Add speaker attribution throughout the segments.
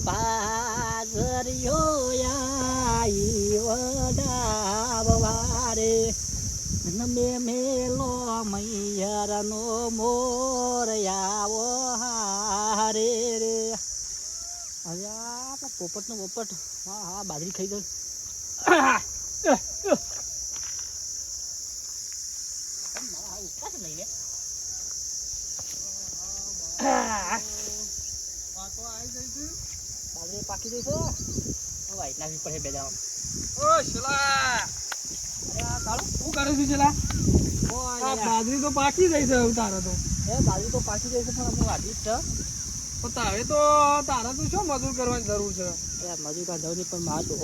Speaker 1: બાજરિયો આઈ વડાવવારે નમે મેલો મૈયરનો મોર આવો હારે રે. હવે આ પોપટ નો પોપટ. હા હા બાજરી ખાઈ દઉં. બાજરી પાકી જઈશો વાઈટ નાખવી પડે બે જણા.
Speaker 2: ઓ શલા
Speaker 1: શું કરે છે છેલ્લા?
Speaker 2: બાજરી તો પાકી જાય છે તારે તો.
Speaker 1: બાજરી તો પાકી જાય છે પણ અમુક વાટી જ છે.
Speaker 2: તારે તો તારે તો શું મજૂર કરવાની જરૂર છે?
Speaker 1: મજૂર કા જરૂર નહીં પણ મારે તો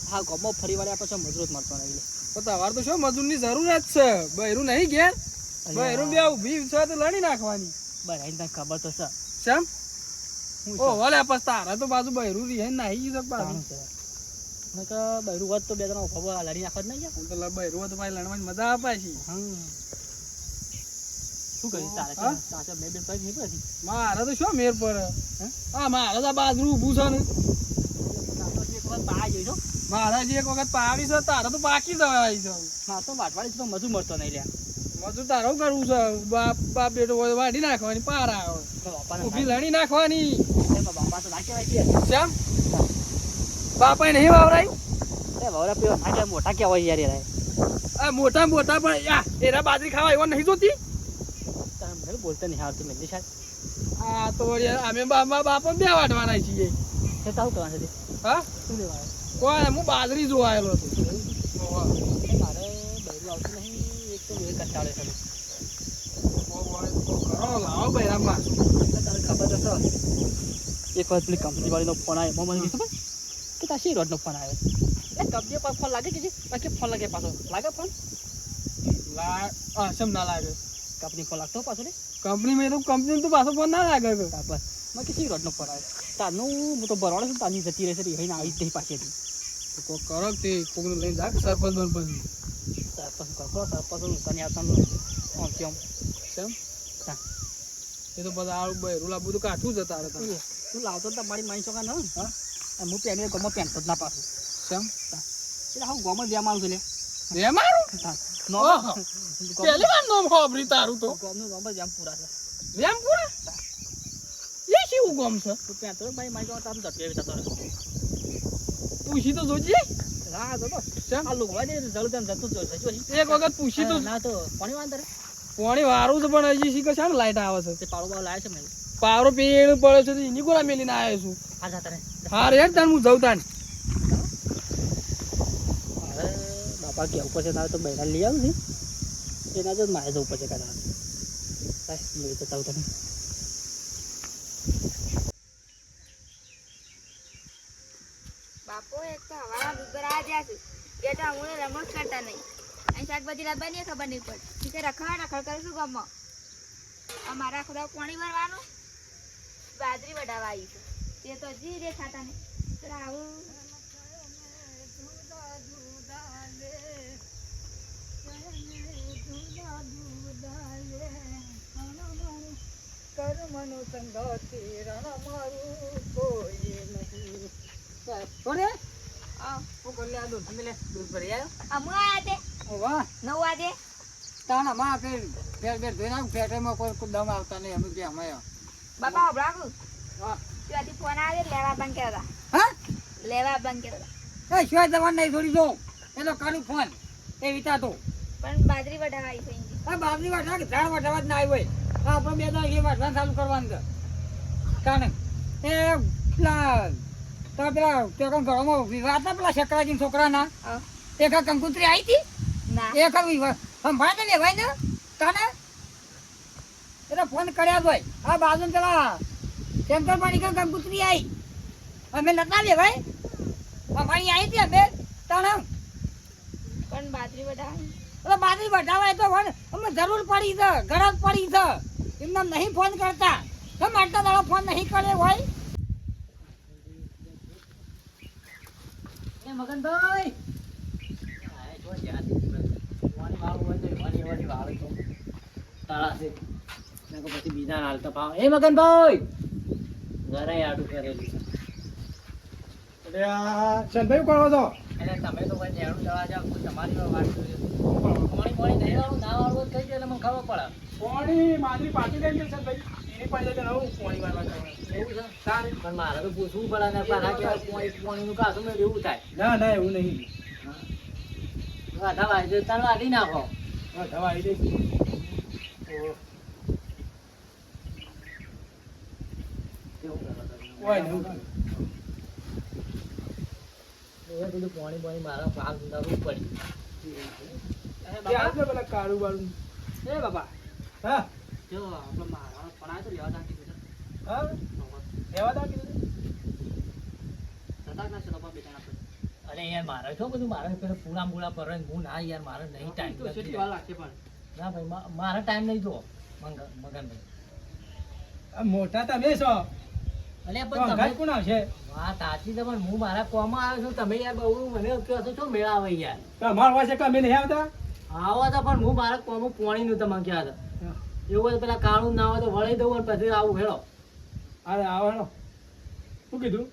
Speaker 1: હા ગમો ફરી વાળ્યા પછી મજૂર જ મળતો નહીં.
Speaker 2: તો તમારે તો શું મજૂરની જરૂર જ છે. બહેરું નહીં ઘેર બહેરું બે ઊભી છે તો લડી નાખવાની.
Speaker 1: બરાબર તને ખબર તો છે.
Speaker 2: શેમ ઓ વાલે પછી તારા તો બાજુ બહેરું રહે નાહી ગયું બાજુ
Speaker 1: બહેરું હોત તો બે જણા ખબર લડી નાખવા જ નહીં.
Speaker 2: હું તો બહેરું હોત ભાઈ લડવાની મજા આવે છે.
Speaker 1: શું કરી તારે બે બે કઈ નહીં પછી
Speaker 2: મારે તો શું મેર પર હા મારે તો બાજરું ઊભું છે ને મારા જે એક વખત પાવી છે તારે તો પાકી જવાય છે.
Speaker 1: હા તો વાટવાડી તો મજૂર મળતો નહીં લ્યા.
Speaker 2: મજૂર તારું કરવું છે. બાપ બાપ બેટો વાઢી નાખવાની પાર આવે ઊભી લડી નાખવાની.
Speaker 1: બાપા તો ના કહેવાય છે.
Speaker 2: શેમ બાપા નહીં વાવરાયું
Speaker 1: વવરા પીવા ના કહેવાય મોટા કહેવાય યાર યાર.
Speaker 2: આ મોટા મોટા પણ યા એરા બાજરી ખાવા એવા નહીં જોતી.
Speaker 1: તમે બોલતા નહીં આવતી મેં સાહેબ.
Speaker 2: હા તો અમે બાપા બે વાટવાના છીએ.
Speaker 1: તે તારું કરવાનું છે
Speaker 2: હા
Speaker 1: શું લેવાનું?
Speaker 2: કોઈ હું બાજરી જોવાયેલો હતો.
Speaker 1: મારે બૈરું આવતું નહીં. એક તો લોહી કંટાળે છે.
Speaker 2: લાવો બૈરામાં
Speaker 1: તારે ખબર તો એક વાર પેલી કંપની વાળીનો ફોન આવ્યો મને ખબર કે તાશી રોડનો ફોન આવ્યો. એ કંપની પર ફોન લાગે કે બાકી ફોન લાગે પાછો લાગે ફોન
Speaker 2: શેમ ના લાગે?
Speaker 1: કંપની ફોન લાગતો પાછો ને
Speaker 2: કંપની તો કંપની તો પાછો ફોન ના લાગે.
Speaker 1: બસ મને કે સી રોડનો ફોન આવ્યો. તારનું હું તો ભરવાડો છું તારની જતી રહેશે એને આવી જ નહીં પાછી હતી.
Speaker 2: કોઈ કરો તે કોકને લઈને જા સરપંચ બનપંચ
Speaker 1: સરપંચ કરો સરપંચ તને આવતા આમ કેમ
Speaker 2: શેમ એ તો બધા આવું બહેરું લાવવું તો કાઠું જ તારે
Speaker 1: તું લાવતો તો મારી માની શકા ને હા હું પેલી ગમો પેન્ટ જ ના પાછું
Speaker 2: શેમ
Speaker 1: એટલે હું ગમો જ મારું છું લે
Speaker 2: બે મારું પહેલી વાર નામ ખબરી તારું તો
Speaker 1: ગમનું ગમ જ પૂરા છે.
Speaker 2: વેમપુરા એ શું ગમ છે?
Speaker 1: તું પેન્ટ તો મારી માની શકા તારું જતી આવી તારે
Speaker 2: પૂછી તો જોજે.
Speaker 1: હા તો
Speaker 2: શેમ
Speaker 1: આ લોકો વાજે જલ્દી તને જતું જ
Speaker 2: એક વખત પૂછી તો
Speaker 1: ના તો પાણી વાંધર
Speaker 2: પાણી વારું છે પણ હજી શીખે છે ને લાઈટ આવે છે.
Speaker 1: તે પાડો બાવ લાવે છે મેં
Speaker 2: પાવરો પેડ પડે છે એની ગોળા મેલીને આવ્યો છું.
Speaker 1: હા જાતા રે
Speaker 2: હા રે તાન હું જઉં તાન.
Speaker 1: અરે બાપા કે ઉપર છે તારે તો બૈરા લઈ આવું છે એના જ મારે જવું પડશે કદાચ. કાંઈ મેં જતા તમે
Speaker 3: બાપો એક તો હવાના દૂધ ભરાવા જ્યાં છું એ તો હું રમત કરતા નહીં અહીં શાકભાજી લાવવાની ખબર નહીં પડતી કે રખડ કરીશું ગામમાં અમારા ખોદા પાણી ભરવાનું બાજરી વડાવવા આવી છે તે તો હજી રે ખાતા નહીં તો આવું
Speaker 1: કર્મનો સંગાતે રણ મારું કોઈ નહીં. કોને હું કરી લે દૂધ તમે લે દૂધ ભરી આવ્યો
Speaker 3: અમુ આયા તે
Speaker 1: વાહ
Speaker 3: 9 વાગે
Speaker 1: તાણા માં ફેર ધોઈ નાખ ફેટરમાં કોઈ દમ આવતા નહીં અમે ત્યાં અમે
Speaker 3: બાપા હબળાકુ
Speaker 1: હા
Speaker 3: ત્યાંથી ફોન આવે લેવા બંધ કર્યા
Speaker 1: હા
Speaker 3: લેવા બંધ કર્યા
Speaker 1: એ શિવાય દવા નહીં છોડી દો એનો કાઢું ફોન એ વિચારતો
Speaker 3: પણ બાજરી વડાવવા આવી છે અહીંથી.
Speaker 1: હા બાબરી વાટવા કે ઝાડ વાટવા જ ના આવી હોય હા આપણે બે દાડા એ વાટવા ચાલુ કરવાનું છે કારણ એ પેલા તો પેલા તે ઘરમાં વિવાદ ના પેલા શકરાજી છોકરાના
Speaker 3: હા.
Speaker 1: એક કંકુતરી આવી હતી
Speaker 3: ના
Speaker 1: એક સંભાળે ને લેવાય ને કાને એટલે ફોન કર્યા ભાઈ આ બાજુ પેલા શંકર પાણી કંકુતરી આવી અમે નતા લેવાય અમારી આવી હતી અમે તને
Speaker 3: પણ બાજરી વડાવવાની
Speaker 1: એટલે બાજરી બધાવાય તો અમે જરૂર પડી છે ગરજ પડી છે એમને નહીં ફોન કરતા કેમ આટલા દાડો ફોન નહીં કરે હોય એ મગનભાઈ એ મગનભાઈ ઘરે આડું કરેલું છે
Speaker 2: એટલે આ ચંદભાઈ કરો છો
Speaker 4: એટલે તમે તો ભાઈ નેણું દવા જાવ તો તમારી વાત જોઈએ પાણી નહીં વાળું ના વાળું જ થઈ જાય એટલે મને ખબર પડે
Speaker 2: પાણી મારી પાટી લઈ ગઈ ચંદભાઈ એની પાસે જઈને આવું પાણી વાળવા જવાનું.
Speaker 4: એવું છે
Speaker 2: તારે
Speaker 4: પણ મારે તો પૂછવું પડે ને પાછા કેવા પાણીનું કાઢું મેં એવું થાય
Speaker 2: ના એવું નહીં.
Speaker 4: વાઢા વાળી દે તાર વાઢી નાખો
Speaker 2: હા દવા આવી જઈશ.
Speaker 4: કેવું કરો તમે?
Speaker 2: કોઈ નહીં.
Speaker 4: એ બધું પાણી મારા પાક ઉતારવું પડી
Speaker 2: એ આવજો પેલા કાળું બાળું.
Speaker 4: એ બાપા
Speaker 2: હા
Speaker 4: જો આપણે મારા પણ આ તો લેવા તા કીધું
Speaker 2: હા એવા દા કીધું.
Speaker 4: ના છે બાપા બેટા આપણે અરે યાર મારે શું બધું મારે પેલા પૂરા મૂળા પર હું ના યાર મારે નહીં ટાઈમ ના ભાઈ મારે ટાઈમ નહીં જો મગનભાઈ
Speaker 2: આ મોટા તમે છો
Speaker 4: અલે
Speaker 2: તો
Speaker 4: પણ
Speaker 2: અંગાત
Speaker 4: તમે
Speaker 2: કોણ આવશે?
Speaker 4: વાત સાચી છે પણ હું મારા કોમાં આવ્યો છું તમે યાર બહુ મને કહો છો શું મેળાવે યાર
Speaker 2: તો અમાર પાસે કે અમે નહીં આવતા.
Speaker 4: આવો તો પણ હું મારા કોમાં પોણીનું તમે કહ્યા હતા એવું હોય તો પેલા કાળું ના હોય તો વળી દઉં અને પછી આવું હેળો
Speaker 2: અરે આવો હેલો. શું કીધું?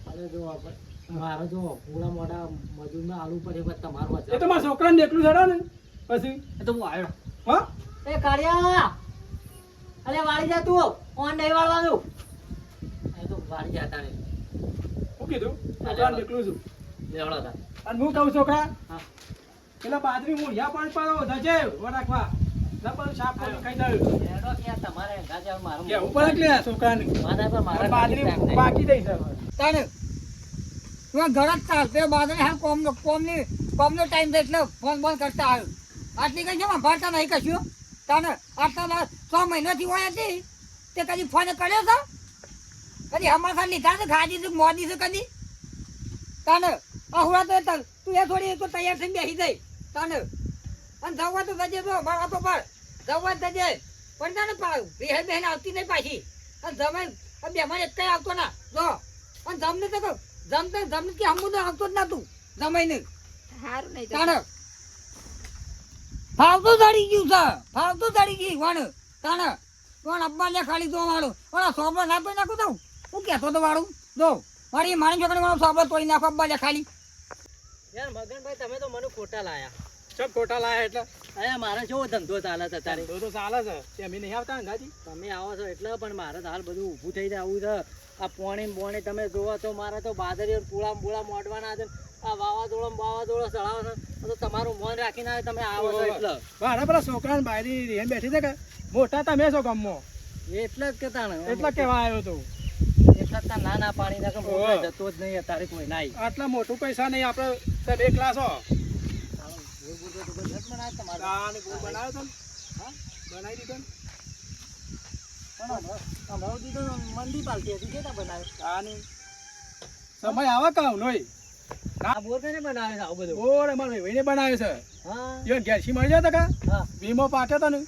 Speaker 4: અરે જો આપણે મારે જો પૂરા મોટા મજૂરના આલુ પડે પછી તમારું
Speaker 2: એ તો મારા છોકરાને એકલું ચડો ને પછી
Speaker 4: એ તો હું આવ્યો
Speaker 2: હા
Speaker 4: એ કાળિયા અરે વાળી જા તું ઓન નહીં વાળવાનું એ તો વાળી જાતા ને
Speaker 2: શું કીધું? છોકરાને એકલું છું.
Speaker 4: લેવડો તા
Speaker 2: અને હું કહું છોકરા
Speaker 4: હા
Speaker 2: પેલા બાજરી મૂળિયા પાણી પાડો ધજે વરાખવા ના પણ સાફ કરી ખાઈ જાય.
Speaker 4: લેવડો કે યાર તમારે ગાજે મારું
Speaker 2: કે ઉપર એટલે છોકરાને
Speaker 4: મારા પર મારા
Speaker 2: બાજરી બાકી દઈ છે.
Speaker 1: તાને તું ઘર જ ચાલ તે બાદને હા કોમનો ટાઈમ છે એટલે ફોન બંધ કરતા આવ્યો આટલી કઈ છે ભરતા નહીં કશું તાને આટલા 6 મહિનાથી હોય હતી તે કદી ફોન કર્યો તો કદી અમારા ખાલી લીધા છે ખાધી છે મોદી છે કદી તાને અહુડા તો તું એ થોડી તો તૈયાર થઈને બેસી જાય તાને અને જવા તો જજે તો મારા તો પર જવા જ જજે પણ તાને બેહન બહેન આવતી નહીં પાછી અને જમે બેમાન એક કઈ આવતો ના જો અને જમને તો કહું જમને કે હમું તો આવતો જ નતું જમાઈ નહીં
Speaker 3: સારું નહીં તો
Speaker 1: તાણે ફાવતું ચડી ગયું છે ફાવતું ચડી ગઈ વણ તાણે વણ અબ્બા લે ખાલી તો વાળું ઓલા સોબરો ના તોડી નાખું તું હું કહેતો તો વાળું જો મારી મારી છોકરી વાળો સોબરો તોડી નાખો અબ્બા લે ખાલી
Speaker 4: યાર મગનભાઈ તમે તો મને ખોટા લાયા
Speaker 2: સબ ખોટા લાયા એટલે
Speaker 4: અરે મારે કેવો ધંધો ચાલે છે તારે
Speaker 2: તો ચાલે છે તે અમે નહીં આવતા અંગાજી.
Speaker 4: તમે આવો છો એટલે પણ મારે તો હાલ બધું ઊભું થઈ જાય આવું છે આ પોણી તમે જોવો તો મારે તો બાદરી પૂળા મોડવાના છે આ વાવાઝોડો ચડાવો છે તો તમારું મન રાખીને આવે તમે આવો છો એટલે
Speaker 2: મારા પેલા છોકરાને બાયરી રેન બેઠી છે કે મોટા તમે છો ગામમાં
Speaker 4: એટલે જ કેતા ને
Speaker 2: એટલે કેવા આવ્યો તો
Speaker 4: એટલે જ તાર ના પાણી નાખે મોટો જતો જ નહીં અત્યારે કોઈ નાઈ
Speaker 2: આટલા મોટું પૈસા નહીં આપણે તમે એકલા છો.
Speaker 4: તમારે
Speaker 2: દાળ ને ગોળ બનાવ્યો તો ને? હા બનાવી દીધો ને?
Speaker 4: અમારું દીધું મંદી પાલતી હતી કેતા બનાવે
Speaker 2: દાળ ને સમય આવે કામ નોય
Speaker 4: આ બોર કને બનાવે છે આવું બધું
Speaker 2: બોર અમારે ભાઈને બનાવ્યો છે.
Speaker 4: હા
Speaker 2: ઈવન ઘેરથી મળી જાય તો કા
Speaker 4: હા
Speaker 2: વીમો પાક્યો તો ને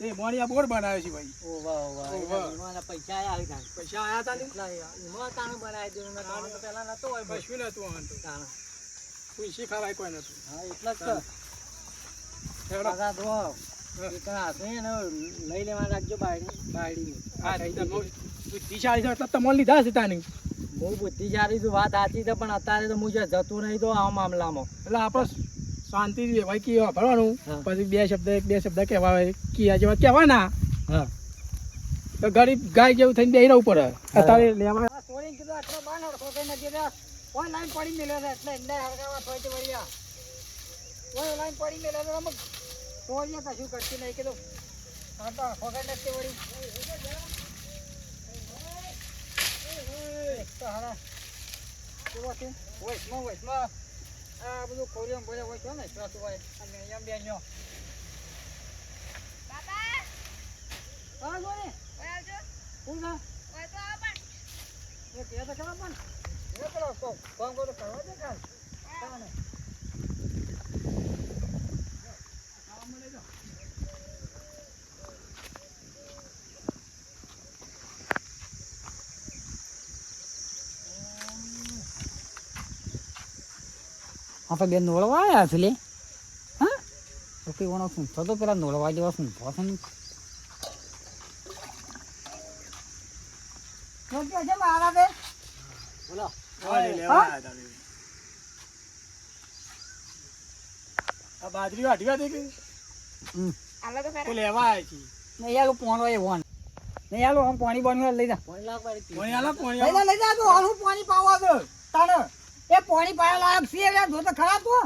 Speaker 2: એ મોણી આ બોર બનાવ્યો છે ભાઈ.
Speaker 4: ઓ વાહ વાહ એના પૈસા આવી જાય
Speaker 2: પૈસા આયા તા ને
Speaker 4: એમાં તાણે બનાવી દીધું ને તાણે તો પેલા નતો હોય બસ
Speaker 2: કશું નતું આનતું.
Speaker 4: તાણે
Speaker 2: કોઈ શીખાવાય કોઈ નતું.
Speaker 4: હા એટલે જ તો
Speaker 2: હેડો.
Speaker 4: પાછા તો એક હાથે એને લઈ લેવા રાખજો બાયડી
Speaker 2: આ રહી તો બુદ્ધિશાળી છે એટલે તમને લીધા છે તાની.
Speaker 4: બહુ બુદ્ધિશાળી છું વાત સાચી છે પણ અત્યારે તો હું જતું નહીં તો આ મામલામાં
Speaker 2: એટલે આપણે શાંતિથી રહેવાય કે ભરવાનું
Speaker 4: હા.
Speaker 2: પછી બે શબ્દ કહેવાય કિયા જેવા કહેવાના
Speaker 4: હા
Speaker 2: તો ગરીબ ગાય જેવું થઈને બેહી રહેવું પડે. અત્યારે લેવા
Speaker 1: સોરી કીધું આટલો બાર હડકો કઈ નથી કોઈ લાઈન પડી મેલે છે એટલે એમને હડકાવા થોડી તો વળ્યા કોઈ લાઈન પડી મેલે છે અમુક સોરીએ કશું કરતી નહીં કીધું હા તો ફોગટ નથી વળી તો હારા કેવો છે વોઇસમાં આ બધું કોરિયમ બોલે હોય છે ને શ્વાસ હોય અને એમ બેન્યો
Speaker 3: બાપા
Speaker 1: હા ગોને
Speaker 3: ઓય આવજો
Speaker 1: હું ના
Speaker 3: ઓય તો આવો પણ
Speaker 1: એ કે તો ખરા પણ એ પેલો કોમ કરો કરવા દે કાલ તાને આપણે બે નોળવા આવ્યા છે લે હા તો કઈ વણો શું તો પેલા નોળવા જેવા શું ભાષણ છે મારા તે
Speaker 4: બોલો
Speaker 2: આ બાજરી વાઢી વાઢી કે
Speaker 3: આલો તો
Speaker 2: તો
Speaker 3: ખરા
Speaker 2: લેવા આવ્યા છીએ.
Speaker 1: નહીં આલો પોણો એ વન નહીં આલો આમ પાણી બન્યું લઈ જા
Speaker 4: પોણી લાખ વાળી
Speaker 2: પોણી આલો, પોણી
Speaker 1: લઈ
Speaker 2: આલો.
Speaker 1: જા લઈ જા તો હાલું પાણી પાવા દે તાણ એ પાણી પાયા લાયક છે એટલે જો તો ખરા તું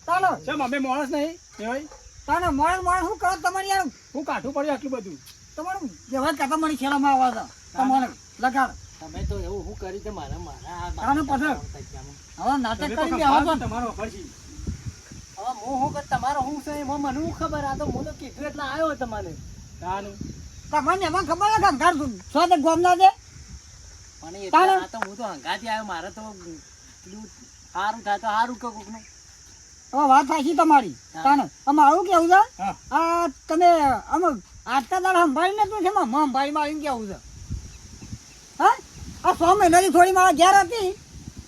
Speaker 1: તાણ
Speaker 2: ચમ અમે માણસ નહીં કહેવાય.
Speaker 1: તાણ માણ શું કરો તમારી યાર
Speaker 2: હું કાઠું પડ્યું આટલું બધું.
Speaker 1: તમારું જેવા કાકા મણી છેડામાં આવવા હતા તમારે લગાડ
Speaker 4: તમે તો એવું હું કરી છે મારા
Speaker 1: આનું પાછળ. હવે નાટક
Speaker 2: તમે તો
Speaker 1: કરી
Speaker 2: ખબર
Speaker 1: બેહો
Speaker 2: છે તમારો વફાર છે.
Speaker 4: હવે હું શું કર તમારો હું છે એમાં મને શું ખબર આ તો હું તો કીધું એટલે આવ્યો તમને
Speaker 2: તાનું.
Speaker 1: તમને એમાં ખબર ને ઘર સો તે ગોમ ના દે
Speaker 4: અને એટલે
Speaker 1: તારે?
Speaker 4: આ તો હું તો હંગાથી આવ્યો મારે તો પેલું સારું થાય તો સારું કે કોકનું
Speaker 1: હવે વાત સાચી તમારી
Speaker 4: હા.
Speaker 1: તાણ અમારું કેવું છે
Speaker 2: હા.
Speaker 1: આ તમે અમે આજકા દાડ સંભાળીને તું છે માં સંભાળીમાં આવીને કેવું છે હા આ 100 મહિનાની થોડી મારા ઘેર હતી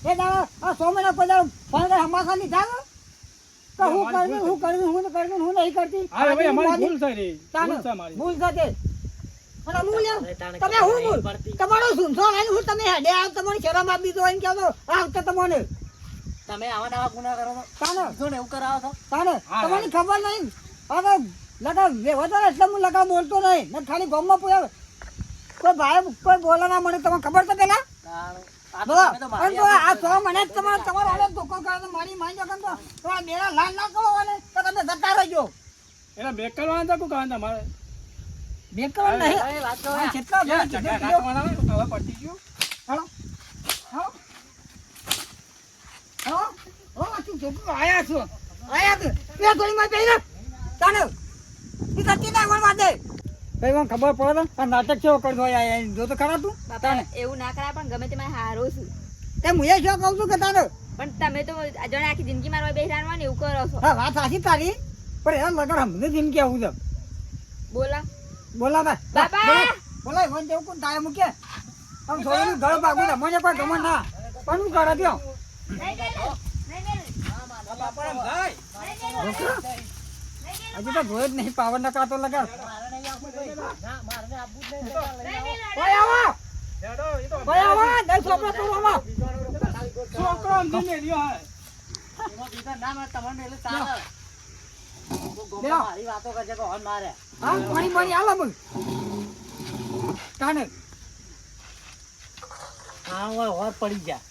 Speaker 1: એ દાડા આ 100 મહિના પછી ફોન હમાસા લીધા ને તો હું કરવી હું કરવી હું કરવી હું નહીં કરતી
Speaker 2: હા ભાઈ અમારી
Speaker 1: આજે
Speaker 2: ભૂલ છે રે.
Speaker 1: તાણ
Speaker 2: ભૂલ છે અમારી.
Speaker 1: ભૂલ થતે અને હું લ્યો
Speaker 4: તાણે
Speaker 1: તમે
Speaker 4: ખબર
Speaker 1: હું
Speaker 4: નહીં
Speaker 1: ભૂલ
Speaker 4: પડતી.
Speaker 1: તમારો સુનસો લઈને હું તમે હેડે આવ તમારી શરમ આપી દો એમ કહો તો આ વખતે તમને
Speaker 4: તમે આવા નવા ગુના કરો છો
Speaker 1: તાને
Speaker 4: જો ને એવું કરાવો છો
Speaker 1: તાને
Speaker 2: હા,
Speaker 1: તમને ખબર નહીં હવે લગા વધારે એટલે હું લગા બોલતો નહીં ને ખાલી ગામમાં કોઈ ભાઈ કોઈ બોલે ના મને તમને ખબર તો પેલા
Speaker 4: તાણે આ તો
Speaker 1: બોલો
Speaker 4: તમે તો
Speaker 1: અને
Speaker 4: મારી
Speaker 1: તો આ 100 મને જ તમારો હવે ધોકો કરે તો મારી માઈ જગન તો થોડા બેડા લાલ ના કરો અને તો તમે જતા રહેજો
Speaker 2: એના બેક કરવાના હતા કોઈ કાંઈ તમારે.
Speaker 1: બેકર નહીં
Speaker 4: એ વાત તો
Speaker 1: આ કેટલા
Speaker 2: ક્યાં
Speaker 1: જણ
Speaker 2: જગ્યા
Speaker 1: કીધું?
Speaker 2: રાખવાના હોય, હવે પતી ગયું.
Speaker 1: હાલો હાલો હાલો ઓ તું છોકરો આયા છો તે થોડી માં બેહીને તાને ઈ કરતી ના વણ વાદે કઈ વાર ખબર પડે આ નાટક કેવો કરતો આયા જો તો ખરા તું
Speaker 3: બાપા એવું ના કરાય પણ ગમે તે મારે હારો છું
Speaker 1: તે મુએ શું કહું છું કે તાને
Speaker 3: પણ તમે તો જાણે આખી જિંદગી મારવા બેસી રહેવાનું ને એવું કરો છો
Speaker 1: હા વાત સાચી તારી પણ એમ લગડ અમને જેમ કેવું છે
Speaker 3: બોલા
Speaker 1: બોલા બા
Speaker 3: બાપા!
Speaker 1: બોલા વન દેવ કોણ તારે મૂકે આમ થોડું ઘર ભાગું ને મને કોઈ ગમન ના પણ હું કરે દો હજુ તો જોઈ જ નહીં પાવર ના કાતો લગાડ કોઈ આવો
Speaker 2: હેડો, એ તો
Speaker 1: કોઈ આવો દસ છોકરા તું આવો
Speaker 2: છોકરો અમથી મેલ્યો હે.
Speaker 4: એમાં બીજા ના મળે તમને એટલે ચાલે
Speaker 1: લ્યો.
Speaker 4: મારી વાતો કરજે કે હોન મારે
Speaker 1: હા પાણી પાણી આલો મગ કાને
Speaker 4: હા હોય હોર પડી ગયા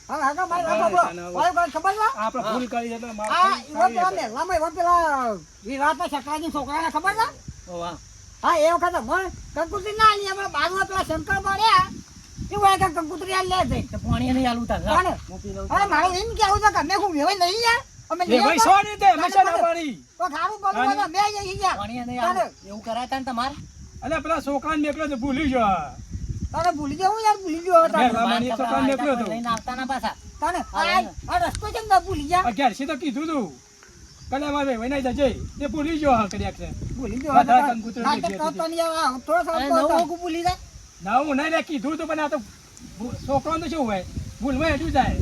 Speaker 1: હા હા મારી વાતો કોઈ કોઈ ખબર ના
Speaker 2: આપણે ભૂલ કરી છે તો માફ
Speaker 1: આ
Speaker 2: કરી-
Speaker 1: ઈવો પેલા મેલામાં ઈવો પેલા વિરાટના છકડાની છોકરાને ખબર ના
Speaker 4: ઓ વાહ
Speaker 1: હા એ વખત મને કંકુતરી ના આલી આપણે બાજુમાં પેલા શંકર મળ્યા એવું એક કંકુતરી આ લે જઈ
Speaker 4: તો પાણી નહીં આલું તાર
Speaker 1: કોને?
Speaker 4: હું પી લઉં
Speaker 1: અરે મારું એમ કેવું છે કે અમે હું વેવાય નહીં યાર અમે
Speaker 2: એ ભાઈ સો રીતે હંમેશા ના પાડી.
Speaker 1: તો ખારું બોલું બોલો મેં જઈ ગયા
Speaker 4: પાણી નહીં આલું એવું કરાય તાન તમારે
Speaker 2: અલ્યા પેલા છોકરાને મેકલ્યો તો ભૂલી ગયો.
Speaker 1: તારે ભૂલી જવું યાર ભૂલી ગયો
Speaker 2: બે
Speaker 1: તારે
Speaker 2: લાંબાની એક છોકરાને મેકલ્યો તો.
Speaker 4: લઈને આવતા ના પાછા
Speaker 1: તારે આ રસ્તો કેમ ના ભૂલી ગયા
Speaker 2: 11 તો કીધું તું કલે મારે વૈનાઈ જજે તે ભૂલી ગયો હા કર્યા છે.
Speaker 1: ભૂલી ગયો
Speaker 2: વધારે કંકુતરી
Speaker 1: નાટક
Speaker 2: દેખી હતી.
Speaker 1: કરતો નહીં આ થોડો
Speaker 4: અરે
Speaker 1: થોડો
Speaker 4: નવું
Speaker 1: તો ભૂલી જાય
Speaker 2: ના હું નહીં લે કીધું તું પણ આ તો છોકરાને તો શું હોય ભૂલમાં હેઠું જાય.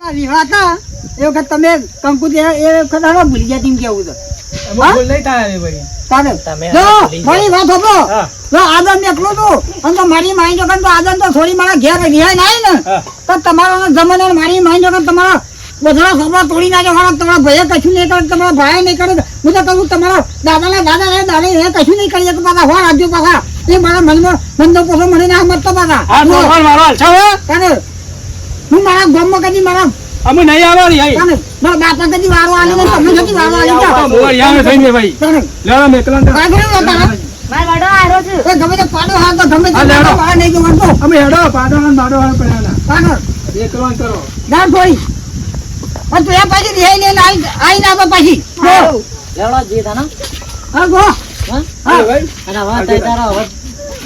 Speaker 1: આ વિવાહ હતા એ વખત તમે કંકુતરી એ વખત હાલો ભૂલી ગયા તેમ કેવું છે
Speaker 2: એમાં ભૂલ નહીં થાય ભાઈ.
Speaker 1: તારે
Speaker 4: તમે
Speaker 1: જો
Speaker 4: ભૂલી
Speaker 1: મારી વાત સાંભળો
Speaker 2: હા.
Speaker 1: જો આદમ એકલું તું અને તો મારી માઈ જોગન તો આદમ તો થોડી મારા ઘેર રિહાઈ ના આવી ને
Speaker 2: હા.
Speaker 1: તો તમારો જમાનો ને મારી માઈ જોગન તમારા બધા ખબર તોડી નાખે તમારા ભાઈએ કશું નહીં કરે તમારા ભાઈ નહીં કરે હું તો કહું તમારા દાદાના દાદા એ કશું નહીં કરી શકે પાછા હો રાજ્યો પાછા એ મારા મનમાં મનનો પોસો મને ના મત તો પાછા
Speaker 2: આ છોકરાને મારો હાલ છે હવે?
Speaker 1: તારે હું મારા ગામમાં કદી મારા
Speaker 2: અમે નહીં આવવાની આઈ.
Speaker 1: તારે મારા બાપા કદી વારો આલી ને તમને કદી વારો આલી
Speaker 2: આ
Speaker 1: જા
Speaker 2: મોર યાર થઈને ભાઈ
Speaker 1: તારે
Speaker 2: લેવા મેકલાને તો.
Speaker 1: કાંઈ ખરું તારા
Speaker 3: મારો વડો હારો છું
Speaker 1: એ ગમે તે પાડો હા તો ગમે તે
Speaker 2: હા, લેવડો.
Speaker 1: બહાર નહીં જવાનું તો
Speaker 2: અમે હેડો પાડોહાન બાડોહાન પડ્યાના
Speaker 1: તારે
Speaker 2: એકલાન કરો.
Speaker 1: ના થોડી પણ તું એ પાછી રિહાઈ લઈને આઈ ના તો પાછી
Speaker 4: લેવડો જે થાના
Speaker 1: હા ગો
Speaker 4: હા
Speaker 1: હા
Speaker 2: ભાઈ
Speaker 4: અને હવે તે તારા હવે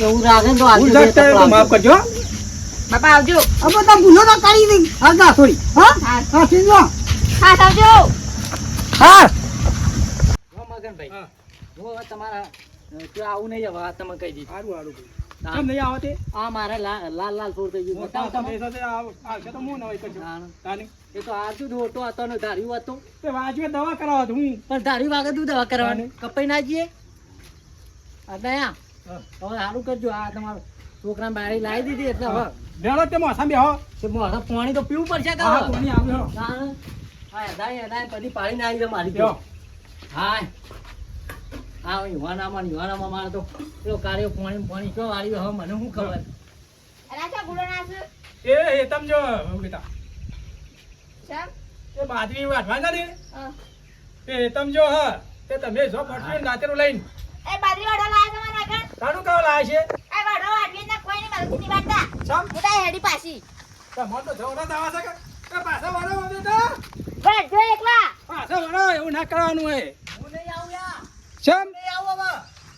Speaker 4: એવું રાખે ને તો
Speaker 2: ભૂલ
Speaker 4: આજે
Speaker 2: થશે તો માફ કરજો.
Speaker 3: બાપા આવજો
Speaker 1: હવે તો ભૂલો તો કરી દઈ હા જા થોડી હા
Speaker 3: હા.
Speaker 1: હા સીધો
Speaker 3: હા આવજો
Speaker 1: હા
Speaker 4: હો મગનભાઈ
Speaker 2: હા.
Speaker 4: હું હવે તમારા ત્યાં આવું નહીં હવે આ તમે કહી દીધું
Speaker 2: સારું સારું ભાઈ. કેમ નહીં આવો તે?
Speaker 4: આ મારે લાલ લાલ છોડ થઈ ગયું બતાવો તમે
Speaker 2: મોટા પૈસા આવશે તો હું નવાઈ કરજો.
Speaker 4: તાણ.
Speaker 2: તાની.
Speaker 4: એ તો આજુ દોટો હતો ને ધાર્યું હતું
Speaker 2: તે વાજવે દવા કરાવો તો હું
Speaker 4: પણ ધાર્યું વાગે તું દવા કરવાની કપાઈ ના જઈએ એટલે આ
Speaker 2: હા.
Speaker 4: હવે સારું કરજો આ તમારો છોકરાને બારી લાવી દીધી એટલે હવે
Speaker 2: બેહો તે મોસામ બેહો
Speaker 4: તે મારે પાણી તો પીવું પડશે કે
Speaker 2: હા
Speaker 4: હવે?
Speaker 2: કોની આવ્યો
Speaker 4: હા એદાય બધી પાડીને આવી છે મારી
Speaker 2: બેહો
Speaker 4: હા હા યુવાનામાં મારે તો પેલો કાર્યો પાણી કયો વાળ્યો હવે મને શું ખબર
Speaker 3: રાજા ગુડો નાખું
Speaker 2: એ હેતમ જો બેટા
Speaker 3: ચમ
Speaker 2: એ બાજરી વાટવા જા ને
Speaker 3: હા.
Speaker 2: એ હેતમ જો હા તે તમે જો ફટવી નાચેરું લઈને
Speaker 3: એ બાજરી વાળો લાયા તમારા આગળ
Speaker 2: તારું કાવ લાવે છે
Speaker 3: એ વાળો વાટવી ના કોઈ ની મદદ ની વાટતા
Speaker 2: સમ
Speaker 3: હું તો હેડી પાછી
Speaker 2: તમાર તો જવના દાવા છે કે પાછા વાળો બેટા
Speaker 3: બસ જો એકલા
Speaker 2: પાછા વાળો એવું ના કરવાનું હોય
Speaker 4: હું નહીં આવું યાર
Speaker 2: ચમ
Speaker 4: નહીં આવું હવે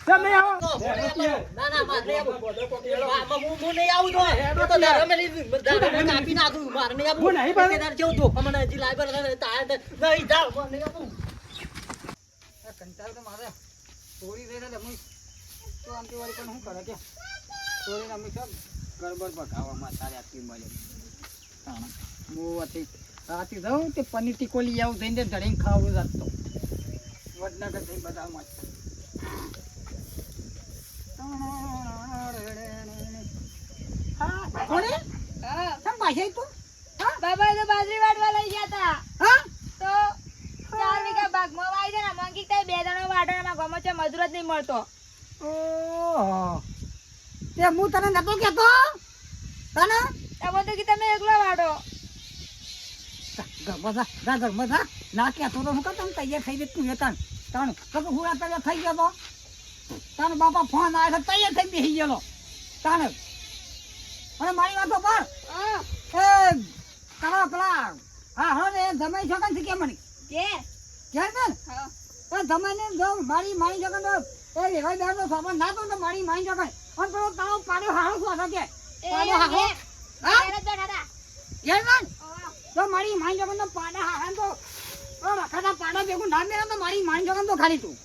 Speaker 2: ચમ નહીં આવો
Speaker 4: ના મારે નહીં આવું હું નહીં આવું તો તો ધર્મેલી કાપી નાખું મારે નહીં આવું
Speaker 2: હું નહીં પણ-
Speaker 4: કેદાર જેવું ધોકા મને હજી લાગ્યો નથી તારે નહીં જાવ મને નહીં આવું
Speaker 1: આ કંટાળ તો મારે ચોરી થઈ જાય અમે તો આમથી વાળી પણ શું કરે કે ચોરીને અમે કેમ ગરબડ ભગાવવામાં તારે આટલી મળે હું રાતી જાઉં તે પનીર ટીકોલી આવું થઈને ધડીને ખાવું જાતો વડનગર થઈને બધામાં હા કોણે
Speaker 3: હા
Speaker 1: કેમ પાછી તું
Speaker 3: બાબા તો બાજરી વાટવા લઈ ગયા તા
Speaker 1: હા
Speaker 3: તો 4 વીઘા ભાગમાં વાઈ છે ને મંગી કઈ 2 જણો વાટવામાં ગમો છે મજૂર જ નહીં મળતો
Speaker 1: ઓહો તે હું તને નતો કહેતો તને
Speaker 3: એમાં તો કે તમે એકલો વાટો
Speaker 1: ઘરમાં જા ઘરમાં જા ના કહેતો તો હું કહું તને તૈયાર થઈ જતું એ તણ તો હું આ તૈયાર થઈ ગયો તો તારો બાપા ફોન આવે છે તૈયાર થઈ બેસી ગયેલો તાને અને મારી વાતો પર
Speaker 3: હા
Speaker 1: એ કરો પેલા હા હવે જમાઈ શકન છે કે મને
Speaker 3: કે
Speaker 1: ક્યારે ને
Speaker 3: હા
Speaker 1: એ જમાઈને જો મારી શકન તો એ લેવાઈ બેનો સામાન ના તો મારી શકન અને પેલો તારો પાડ્યો હારો શું હતો કે પાડ્યો હારો હા
Speaker 3: એને તો દાદા
Speaker 1: ક્યારે ને તો મારી શકન તો પાડા હારા તો રખાતા પાડા ભેગું ના મેળો તો મારી શકન તો ખાલી તું